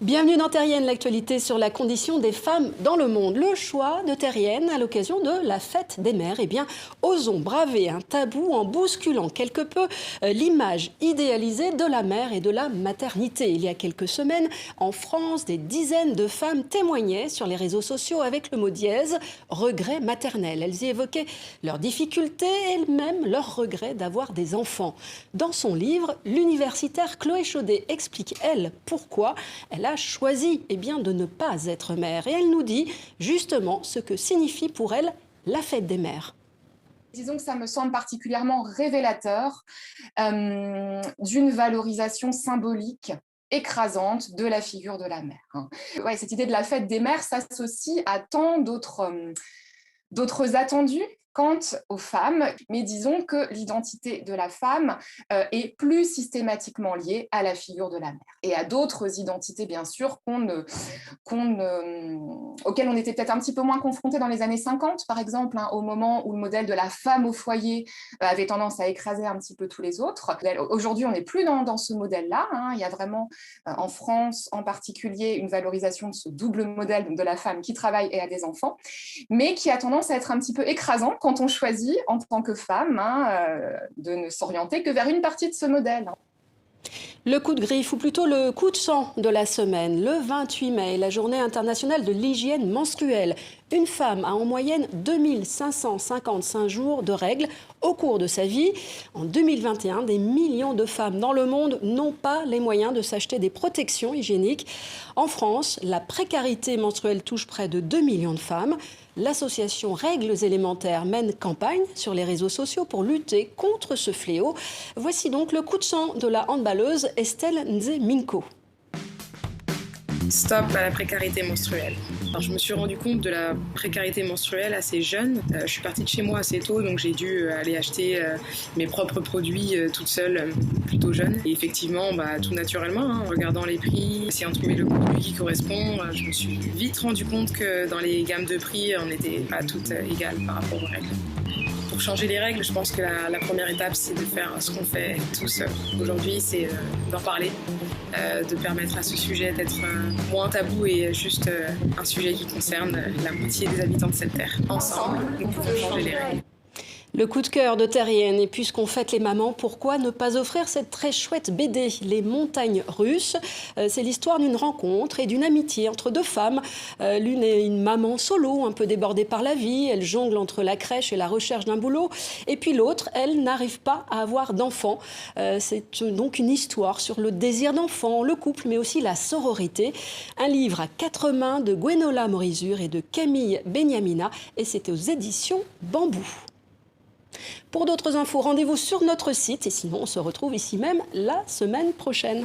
Bienvenue dans Terrienne, l'actualité sur la condition des femmes dans le monde. Le choix de Terrienne à l'occasion de la fête des mères. Eh bien, osons braver un tabou en bousculant quelque peu l'image idéalisée de la mère et de la maternité. Il y a quelques semaines, en France, des dizaines de femmes témoignaient sur les réseaux sociaux avec le mot dièse « regret maternel ». Elles y évoquaient leurs difficultés et même leur regret d'avoir des enfants. Dans son livre, l'universitaire Chloé Chaudet explique, elle, pourquoi elle a choisi de ne pas être mère. Et elle nous dit justement ce que signifie pour elle la fête des mères. Disons que ça me semble particulièrement révélateur d'une valorisation symbolique écrasante de la figure de la mère. Ouais, cette idée de la fête des mères s'associe à tant d'autres attendus quant aux femmes, mais disons que l'identité de la femme est plus systématiquement liée à la figure de la mère et à d'autres identités, bien sûr, auxquelles on était peut-être un petit peu moins confrontés dans les années 50, par exemple, au moment où le modèle de la femme au foyer avait tendance à écraser un petit peu tous les autres. Aujourd'hui, on n'est plus dans ce modèle-là. Il y a vraiment, en France en particulier, une valorisation de ce double modèle de la femme qui travaille et a des enfants, mais qui a tendance à être un petit peu écrasant quand on choisit, en tant que femme, de ne s'orienter que vers une partie de ce modèle. Le coup de griffe, ou plutôt le coup de sang de la semaine. Le 28 mai, la journée internationale de l'hygiène menstruelle. Une femme a en moyenne 2555 jours de règles au cours de sa vie. En 2021, des millions de femmes dans le monde n'ont pas les moyens de s'acheter des protections hygiéniques. En France, la précarité menstruelle touche près de 2 millions de femmes. L'association Règles élémentaires mène campagne sur les réseaux sociaux pour lutter contre ce fléau. Voici donc le coup de sang de la handballeuse Estelle Nzeminko. Stop à la précarité menstruelle. Alors, je me suis rendu compte de la précarité menstruelle assez jeune. Je suis partie de chez moi assez tôt, donc j'ai dû aller acheter mes propres produits toute seule, plutôt jeune. Et effectivement, tout naturellement, en regardant les prix, essayant de trouver le produit qui correspond, je me suis vite rendu compte que dans les gammes de prix, on n'était pas toutes égales par rapport aux règles. Pour changer les règles, je pense que la première étape, c'est de faire ce qu'on fait tous aujourd'hui, c'est d'en parler, de permettre à ce sujet d'être moins tabou et juste un sujet qui concerne la moitié des habitants de cette terre. Ensemble, nous pouvons changer les règles. Le coup de cœur de Terrienne, et puisqu'on fête les mamans, pourquoi ne pas offrir cette très chouette BD, Les Montagnes Russes. C'est l'histoire d'une rencontre et d'une amitié entre deux femmes. L'une est une maman solo, un peu débordée par la vie. Elle jongle entre la crèche et la recherche d'un boulot. Et puis l'autre, elle n'arrive pas à avoir d'enfants. C'est donc une histoire sur le désir d'enfant, le couple, mais aussi la sororité. Un livre à 4 mains de Gwenola Morizur et de Camille Beniamina. Et c'est aux éditions Bambou. Pour d'autres infos, rendez-vous sur notre site et sinon on se retrouve ici même la semaine prochaine.